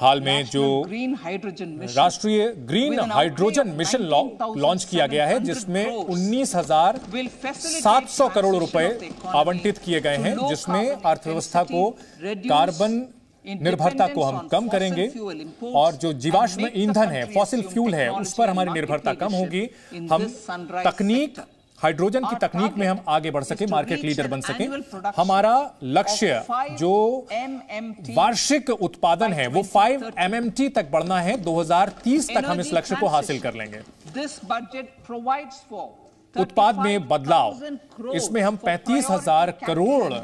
हाल में जो राष्ट्रीय ग्रीन हाइड्रोजन मिशन लॉन्च किया गया है, जिसमें 19,700 करोड़ रुपए आवंटित किए गए हैं, जिसमें अर्थव्यवस्था को कार्बन निर्भरता को हम कम करेंगे और जो जीवाश्म ईंधन है, फॉसिल फ्यूल है, उस पर हमारी निर्भरता कम होगी। हम तकनीक, हाइड्रोजन की तकनीक में हम आगे बढ़ सके, मार्केट लीडर बन सके। हमारा लक्ष्य जो वार्षिक उत्पादन है वो 5 MMT तक बढ़ना है। 2030 तक हम इस लक्ष्य को हासिल कर लेंगे। उत्पाद में बदलाव, इसमें हम 35,000 करोड़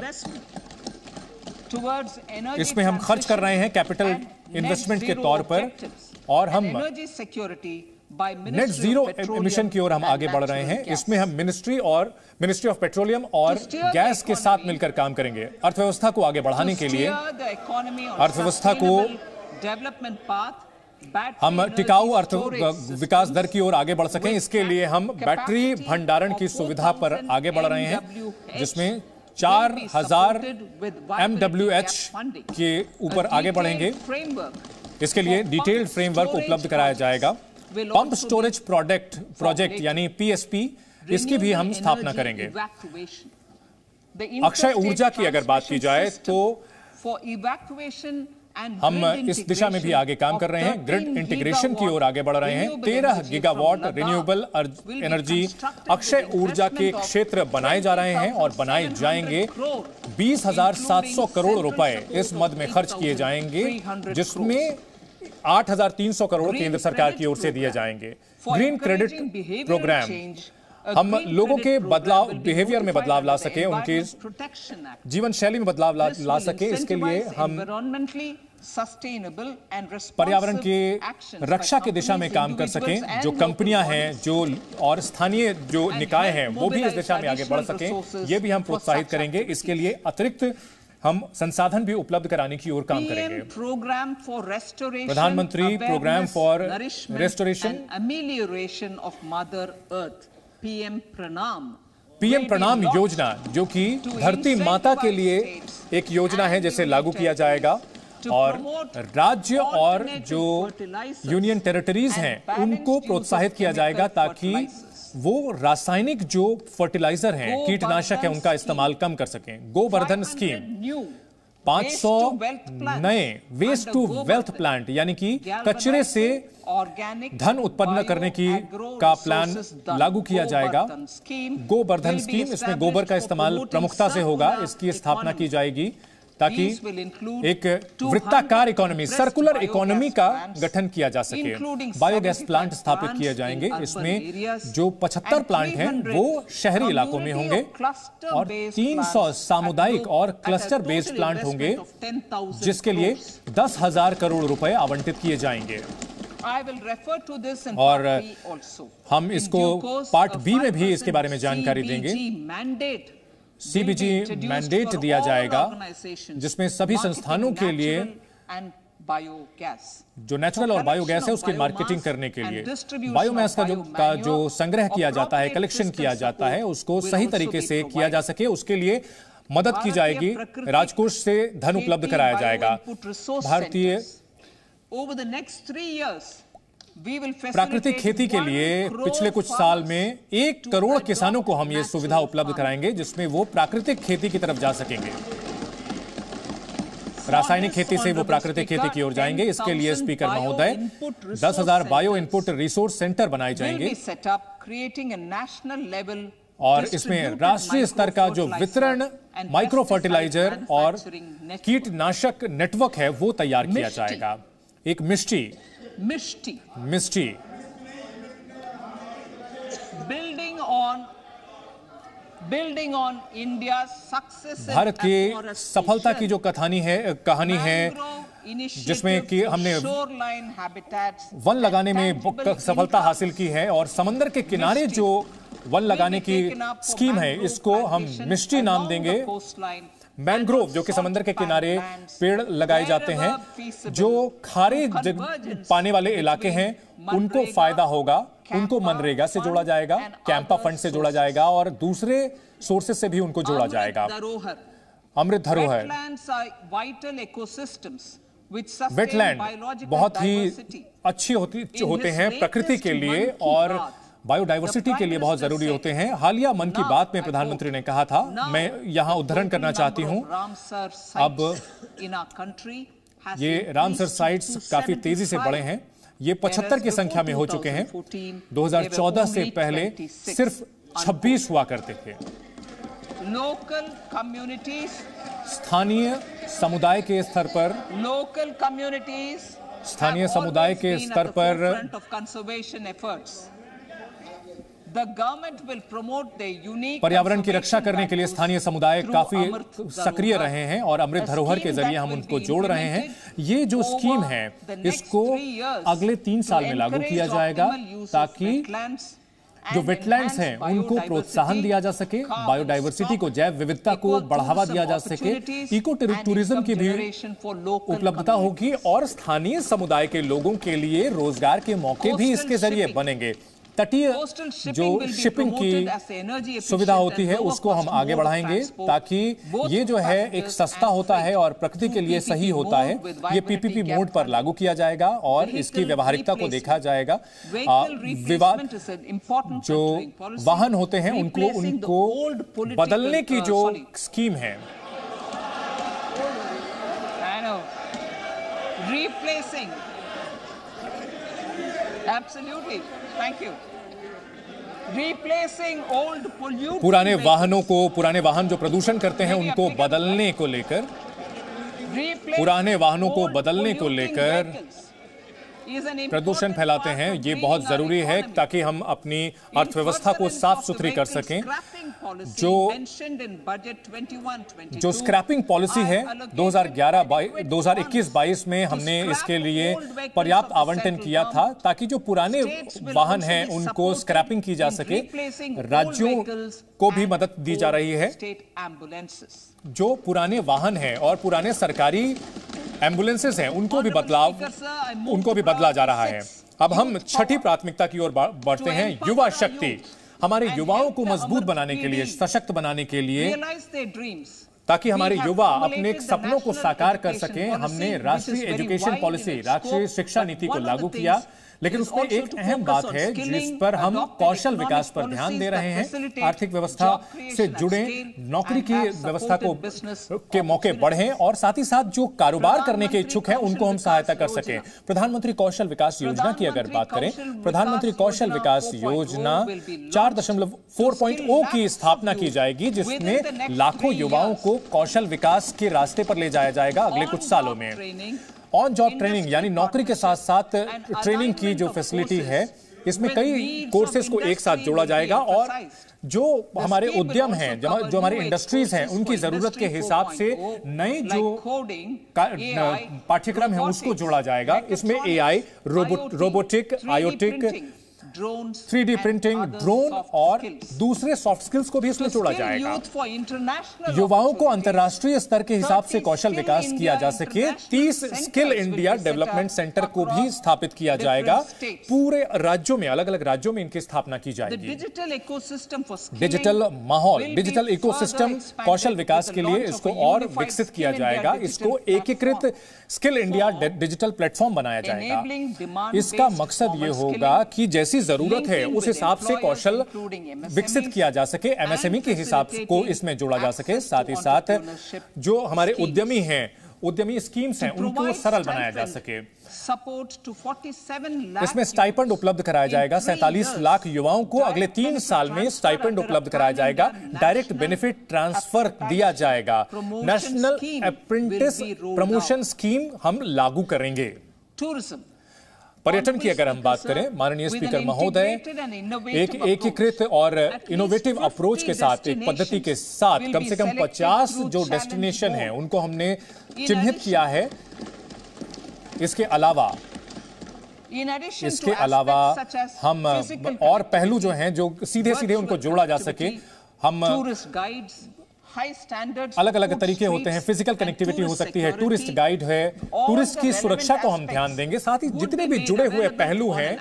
इसमें हम खर्च कर रहे हैं कैपिटल इन्वेस्टमेंट के तौर पर, और हम नेट जीरो एमिशन की ओर हम आगे बढ़ रहे हैं। इसमें हम मिनिस्ट्री ऑफ पेट्रोलियम और गैस के साथ मिलकर काम करेंगे। अर्थव्यवस्था को आगे बढ़ाने के लिए, अर्थव्यवस्था को हम टिकाऊ विकास दर की ओर आगे बढ़ सकें, इसके लिए हम बैटरी भंडारण की सुविधा पर आगे बढ़ रहे हैं, जिसमें 4,000 MWH के ऊपर आगे बढ़ेंगे। इसके लिए डिटेल्ड फ्रेमवर्क उपलब्ध कराया जाएगा। पंप स्टोरेज प्रोजेक्ट यानी PSP, इसकी भी हम स्थापना करेंगे। अक्षय ऊर्जा की अगर बात की जाए तो हम इस दिशा में भी आगे काम कर रहे हैं। ग्रिड इंटीग्रेशन की ओर आगे बढ़ रहे हैं। 13 गीगावाट रिन्यूएबल एनर्जी अक्षय ऊर्जा के क्षेत्र बनाए जा रहे हैं और बनाए जाएंगे। 20,700 करोड़ रुपए इस मद में खर्च किए जाएंगे, जिसमें 8,300 करोड़ केंद्र सरकार की ओर से दिए जाएंगे। ग्रीन क्रेडिट प्रोग्राम, हम लोगों के बिहेवियर में बदलाव ला सके, उनके जीवन शैली में बदलाव ला सके, इसके लिए हम पर्यावरण के रक्षा की दिशा में काम कर सकें। जो कंपनियां हैं, जो और स्थानीय जो निकाय हैं, वो भी इस दिशा में आगे बढ़ सकें, ये भी हम प्रोत्साहित करेंगे। इसके लिए अतिरिक्त हम संसाधन भी उपलब्ध कराने की ओर काम करेंगे। प्रधानमंत्री प्रोग्राम फॉर रेस्टोरेशन पीएम प्रणाम योजना, जो कि धरती माता के लिए एक योजना है, जिसे लागू किया जाएगा और राज्य और जो यूनियन टेरिटरीज हैं उनको प्रोत्साहित किया जाएगा, ताकि वो रासायनिक जो फर्टिलाइजर हैं, कीटनाशक है, उनका इस्तेमाल कम कर सकें। गोवर्धन स्कीम, 500 नए वेस्ट टू वेल्थ प्लांट, यानी कि कचरे से धन उत्पन्न करने का प्लान लागू किया जाएगा। गोवर्धन स्कीम, इसमें गोबर का इस्तेमाल प्रमुखता से होगा। इसकी स्थापना की जाएगी ताकि एक वृत्ताकार इकोनॉमी, सर्कुलर इकोनॉमी का गठन किया जा सके। बायोगैस प्लांट स्थापित किए जाएंगे। इसमें जो 75 प्लांट हैं वो शहरी इलाकों में होंगे और 300 सामुदायिक और क्लस्टर बेस्ड प्लांट होंगे, जिसके लिए 10,000 करोड़ रुपए आवंटित किए जाएंगे। और हम इसको पार्ट बी में भी इसके बारे में जानकारी देंगे। CBG मैंडेट दिया जाएगा, जिसमें सभी संस्थानों के लिए जो नेचुरल और बायोगैस है उसकी मार्केटिंग करने के लिए, बायोमास का जो संग्रह किया जाता है, कलेक्शन किया जाता है, उसको सही तरीके से किया जा सके, उसके लिए मदद की जाएगी। राजकोष से धन उपलब्ध कराया जाएगा। भारतीय प्राकृतिक खेती के लिए पिछले कुछ साल में 1 करोड़ किसानों को हम ये सुविधा उपलब्ध कराएंगे, जिसमें वो प्राकृतिक खेती की तरफ जा सकेंगे। रासायनिक खेती से वो प्राकृतिक खेती की ओर जाएंगे। इसके लिए स्पीकर महोदय 10,000 बायो इनपुट रिसोर्स सेंटर बनाए जाएंगे और इसमें राष्ट्रीय स्तर का जो वितरण, माइक्रो फर्टिलाइजर और कीटनाशक नेटवर्क है वो तैयार किया जाएगा। एक मिष्टी बिल्डिंग ऑन इंडिया सक्सेस, भारत की सफलता की जो कहानी है, जिसमें कि हमने वन लगाने में सफलता हासिल की है और समंदर के किनारे जो वन लगाने की स्कीम है, इसको हम मिष्टी नाम देंगे। मैंग्रोव, जो कि समंदर के किनारे पेड़ लगाए जाते हैं, जो खारे पाने वाले इलाके हैं उनको फायदा होगा, उनको मनरेगा से जोड़ा जाएगा, कैंपा फंड से जोड़ा जाएगा और दूसरे सोर्सेस से भी उनको जोड़ा जाएगा। अमृत धरोहर। वेटलैंड बहुत ही अच्छी होते हैं प्रकृति के लिए और बायोडाइवर्सिटी के लिए बहुत जरूरी होते हैं। हालिया मन की बात में प्रधानमंत्री ने कहा था, मैं यहां उद्धरण करना चाहती हूं, अब ये रामसर साइट्स काफी तेजी से बढ़े हैं। ये 75 की संख्या में हो चुके हैं। 2014 से पहले सिर्फ 26 हुआ करते थे। लोकल कम्युनिटीज, स्थानीय समुदाय के स्तर पर, स्थानीय समुदाय के स्तर पर पर्यावरण की रक्षा करने के लिए स्थानीय समुदाय काफी सक्रिय रहे हैं और अमृत धरोहर के जरिए हम उनको जोड़ रहे हैं। ये जो स्कीम है इसको अगले 3 साल में लागू किया जाएगा ताकि जो वेटलैंड्स हैं उनको प्रोत्साहन दिया जा सके, बायोडाइवर्सिटी को, जैव विविधता को बढ़ावा दिया जा सके, इको टूरिज्म की भी उपलब्धता होगी और स्थानीय समुदाय के लोगों के लिए रोजगार के मौके भी इसके जरिए बनेंगे। तटीय जो शिपिंग की सुविधा होती है उसको हम आगे बढ़ाएंगे ताकि ये जो है एक सस्ता होता है और प्रकृति के लिए सही होता है। ये पीपीपी मोड पर लागू किया जाएगा और इसकी व्यवहारिकता को देखा जाएगा। विवाद जो वाहन होते हैं उनको बदलने की जो स्कीम है, replacing, absolutely, thank you, replacing old polluting पुराने वाहनों को, पुराने वाहन जो प्रदूषण करते हैं उनको बदलने को लेकर, पुराने वाहनों को बदलने को लेकर प्रदूषण फैलाते हैं, ये बहुत जरूरी है ताकि हम अपनी अर्थव्यवस्था को साफ सुथरी कर सकें। जो स्क्रैपिंग पॉलिसी है 2021-22 में हमने इसके लिए पर्याप्त आवंटन किया था ताकि जो पुराने वाहन हैं उनको स्क्रैपिंग की जा सके। राज्यों को भी मदद दी जा रही है। जो पुराने वाहन हैं और पुराने सरकारी एम्बुलेंसेस हैं उनको भी बदला जा रहा है। अब हम छठी प्राथमिकता की ओर बढ़ते हैं, युवा शक्ति। हमारे युवाओं को मजबूत बनाने के लिए, सशक्त बनाने के लिए, ताकि हमारे युवा अपने सपनों को साकार कर सकें, हमने राष्ट्रीय एजुकेशन पॉलिसी, राष्ट्रीय शिक्षा नीति को लागू किया। लेकिन उसमें एक अहम बात है जिस पर हम कौशल विकास पर ध्यान दे रहे हैं। आर्थिक व्यवस्था से जुड़े, नौकरी की व्यवस्था के मौके बढ़ें और साथ ही साथ जो कारोबार करने के इच्छुक हैं उनको हम सहायता कर सकें। प्रधानमंत्री कौशल विकास योजना की अगर बात करें, प्रधानमंत्री कौशल विकास योजना 4.0 की स्थापना की जाएगी जिसमें लाखों युवाओं को कौशल विकास के रास्ते पर ले जाया जाएगा अगले कुछ सालों में। ऑन जॉब ट्रेनिंग यानी नौकरी के साथ साथ ट्रेनिंग की जो फैसिलिटी है, इसमें कई कोर्सेज को एक साथ जोड़ा जाएगा और जो हमारे उद्यम हैं, जो हमारी इंडस्ट्रीज हैं, उनकी जरूरत के हिसाब से नए जो पाठ्यक्रम है उसको जोड़ा जाएगा। इसमें AI, robotic, aortic, 3D printing, drone और दूसरे सॉफ्ट स्किल्स को भी इसमें जोड़ा जाएगा। युवाओं को अंतर्राष्ट्रीय स्तर के हिसाब से कौशल विकास किया जा सके। 30 स्किल इंडिया डेवलपमेंट सेंटर को भी स्थापित किया जाएगा। पूरे राज्यों में, अलग अलग राज्यों में इनकी स्थापना की जाएगी। डिजिटल माहौल, डिजिटल इकोसिस्टम कौशल विकास के लिए इसको और विकसित किया जाएगा। इसको एकीकृत स्किल इंडिया डिजिटल प्लेटफॉर्म बनाया जाएगा। इसका मकसद ये होगा कि जैसी जरूरत है उस हिसाब से कौशल विकसित किया जा सके, एमएसएमई के हिसाब को इसमें जोड़ा जा सके। साथ ही साथ जो हमारे उद्यमी हैं, उद्यमी स्कीम्स हैं, उनको सरल बनाया जा सके। इसमें स्टाइपेंड उपलब्ध कराया जाएगा। 47 लाख युवाओं को अगले 3 साल में स्टाइपेंड उपलब्ध कराया जाएगा। डायरेक्ट बेनिफिट ट्रांसफर दिया जाएगा। नेशनल अप्रेंटिस प्रमोशन स्कीम हम लागू करेंगे। पर्यटन की अगर हम बात करें, माननीय स्पीकर महोदय, एक एकीकृत और इनोवेटिव अप्रोच के साथ, एक पद्धति के साथ कम से कम 50 जो डेस्टिनेशन हैं उनको हमने चिन्हित किया है। इसके अलावा हम और पहलू जो हैं जो सीधे सीधे उनको जोड़ा जा सके, हम अलग अलग तरीके होते हैं। फिजिकल कनेक्टिविटी हो सकती है, टूरिस्ट गाइड है, टूरिस्ट की सुरक्षा को हम ध्यान देंगे। साथ ही जितने भी जुड़े हुए पहलू हैं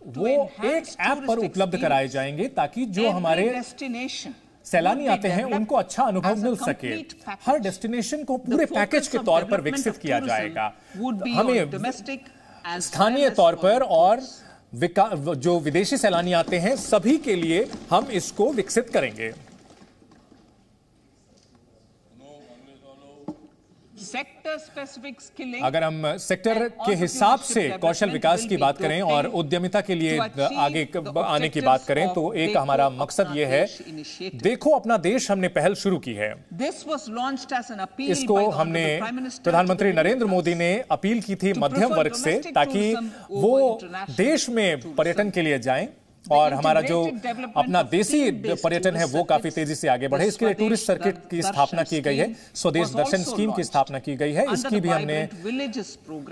वो एक ऐप पर उपलब्ध कराए जाएंगे ताकि जो हमारे सैलानी आते हैं उनको अच्छा अनुभव मिल सके। हर डेस्टिनेशन को पूरे पैकेज के तौर पर विकसित किया जाएगा। हमें स्थानीय तौर पर और जो विदेशी सैलानी आते हैं सभी के लिए हम इसको विकसित करेंगे। अगर हम सेक्टर के हिसाब से कौशल विकास की बात करें और उद्यमिता के लिए आगे आने की बात करें तो एक हमारा मकसद यह है, देखो अपना देश हमने पहल शुरू की है। इसको हमने प्रधानमंत्री नरेंद्र मोदी ने अपील की थी मध्यम वर्ग से, ताकि वो देश में पर्यटन के लिए जाएं और हमारा जो अपना देसी पर्यटन है वो काफी तेजी से आगे बढ़े। इसके लिए टूरिस्ट सर्किट की स्थापना की गई है, स्वदेश दर्शन स्कीम की स्थापना की गई है। इसकी भी हमने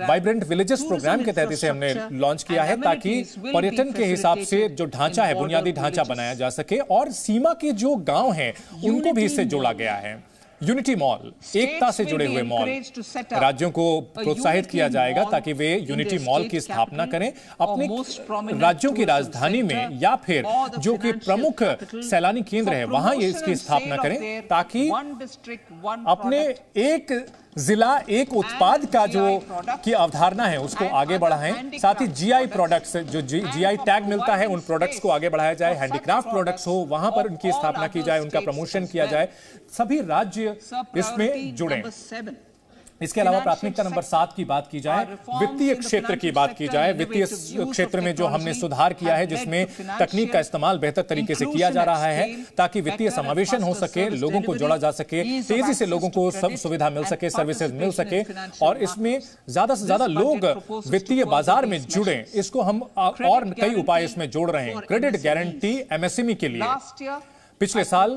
वाइब्रेंट विलेजेस प्रोग्राम के तहत इसे हमने लॉन्च किया है, ताकि पर्यटन के हिसाब से जो ढांचा है, बुनियादी ढांचा बनाया जा सके और सीमा के जो गांव हैं उनको भी इससे जोड़ा गया है। यूनिटी मॉल, एकता से जुड़े हुए मॉल, राज्यों को प्रोत्साहित किया जाएगा ताकि वे यूनिटी मॉल की स्थापना करें अपने राज्यों की राजधानी में या फिर जो कि प्रमुख सैलानी केंद्र है वहां ये इसकी स्थापना करें, ताकि अपने एक जिला एक उत्पाद का जो की अवधारणा है उसको आगे बढ़ाएं। साथ ही जीआई प्रोडक्ट्स, जो जीआई टैग मिलता है उन प्रोडक्ट्स को आगे बढ़ाया जाए। हैंडीक्राफ्ट प्रोडक्ट्स हो वहां पर उनकी स्थापना की जाए, उनका प्रमोशन किया जाए, सभी राज्य इसमें जुड़े। इसके अलावा प्राथमिकता नंबर 7 की बात की जाए, वित्तीय क्षेत्र की बात की जाए। वित्तीय क्षेत्र में जो हमने सुधार किया है, जिसमें तकनीक का इस्तेमाल बेहतर तरीके से किया जा रहा है ताकि वित्तीय समावेशन हो सके, लोगों को जोड़ा जा सके, तेजी से लोगों को सब सुविधा मिल सके, सर्विसेज मिल सके और इसमें ज्यादा से ज्यादा लोग वित्तीय बाजार में जुड़े। इसको हम और कई उपाय इसमें जोड़ रहे हैं। क्रेडिट गारंटी एमएसएमई के लिए पिछले साल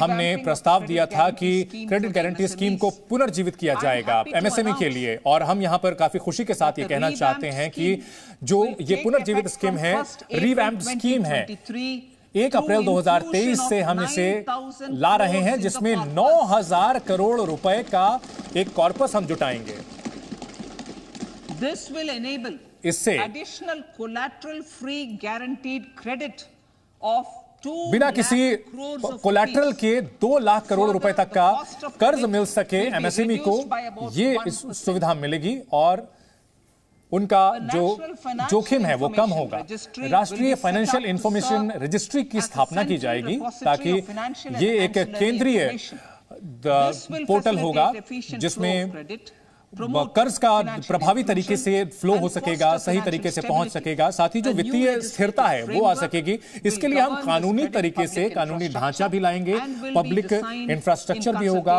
हमने प्रस्ताव दिया था कि क्रेडिट गारंटी स्कीम को पुनर्जीवित किया जाएगा एमएसएमई के लिए, और हम यहां पर काफी खुशी के साथ ये कहना चाहते हैं कि जो ये पुनर्जीवित स्कीम है, रिवैम्प्ड स्कीम है, 1 अप्रैल 2023 से हम इसे ला रहे हैं, जिसमें 9,000 करोड़ रुपए का एक कॉर्पस हम जुटाएंगे। इससे additional collateral free guaranteed credit of बिना किसी कोलैटरल के 2 लाख करोड़ रुपए तक का कर्ज मिल सके एमएसएमई को, ये इस सुविधा मिलेगी और उनका जो जोखिम है वो कम होगा। राष्ट्रीय फाइनेंशियल इंफॉर्मेशन रजिस्ट्री की स्थापना की जाएगी ताकि ये एक केंद्रीय पोर्टल होगा जिसमें कर्ज का प्रभावी तरीके से फ्लो हो सकेगा, सही तरीके से पहुंच सकेगा, साथ ही जो वित्तीय स्थिरता है वो आ सकेगी। इसके लिए हम कानूनी तरीके से कानूनी ढांचा भी लाएंगे, पब्लिक इंफ्रास्ट्रक्चर भी होगा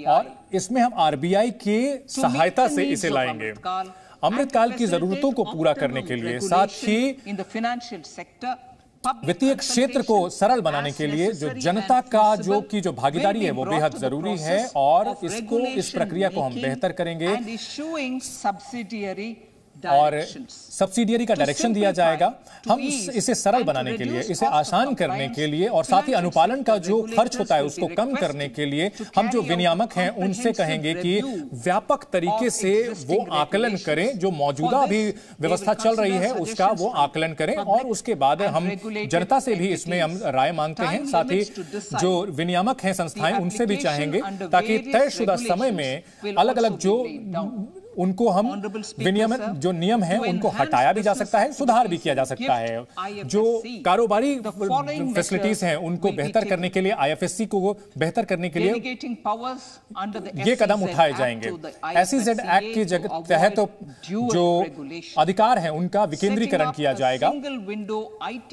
और इसमें हम आरबीआई की सहायता से इसे लाएंगे अमृतकाल की जरूरतों को पूरा करने के लिए। साथ ही वित्तीय क्षेत्र को सरल बनाने के लिए जो जनता का जो भागीदारी है वो बेहद जरूरी है और इस प्रक्रिया को हम बेहतर करेंगे और सब्सिडियरी का डायरेक्शन दिया जाएगा। हम इसे सरल बनाने के लिए, इसे आसान करने के लिए और साथ ही अनुपालन का जो खर्च होता है उसको कम करने के लिए हम जो विनियामक हैं उनसे कहेंगे कि व्यापक तरीके से वो आकलन करें, जो मौजूदा भी व्यवस्था चल रही है उसका वो आकलन करें और उसके बाद हम जनता से भी इसमें हम राय मांगते हैं। साथ ही जो विनियामक हैं संस्थाएं उनसे भी चाहेंगे ताकि तयशुदा समय में अलग अलग जो उनको हम विनियमन जो नियम है उनको हटाया भी जा सकता है, सुधार भी किया जा सकता है। जो कारोबारी फैसिलिटीज हैं उनको बेहतर करने के लिए, आईएफएससी को बेहतर करने के लिए ये कदम उठाए जाएंगे। एसईजेड एक्ट के तहत जो अधिकार हैं उनका विकेंद्रीकरण किया जाएगा।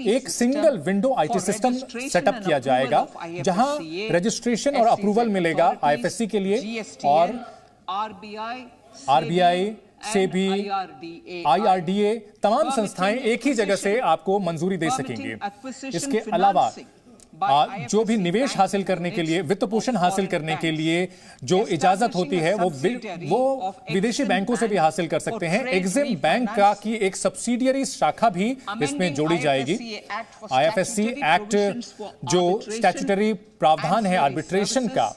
एक single window IT system setup किया जाएगा जहां रजिस्ट्रेशन और अप्रूवल मिलेगा आईएफएससी के लिए और आरबीआई से भी आईआरडीए तमाम संस्थाएं एक ही जगह से आपको मंजूरी दे सकेंगी। इसके अलावा जो भी निवेश हासिल करने के लिए, वित्त पोषण हासिल करने के लिए जो इजाजत होती है वो विदेशी बैंकों से भी हासिल कर सकते हैं। एग्जिम बैंक का की एक सब्सिडियरी शाखा भी इसमें जोड़ी जाएगी। आईएफएससी एक्ट जो स्टैट्यूटरी प्रावधान है आर्बिट्रेशन का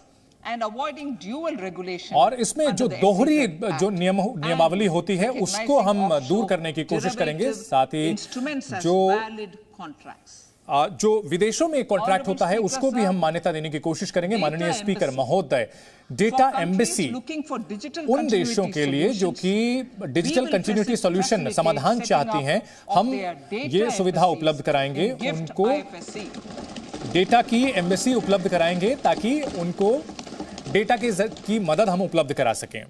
और इसमें जो दोहरी जो नियमावली होती है उसको हम दूर करने की कोशिश करेंगे। साथ ही जो जो विदेशों में कॉन्ट्रैक्ट होता है उसको भी हम मान्यता देने की कोशिश करेंगे। माननीय स्पीकर महोदय, डेटा एम्बेसी उन देशों के लिए जो कि डिजिटल कंटिन्यूटी सॉल्यूशन समाधान चाहती हैं, हम ये सुविधा उपलब्ध कराएंगे, उनको डेटा की एम्बेसी उपलब्ध कराएंगे ताकि उनको डेटा की मदद हम उपलब्ध करा सकें।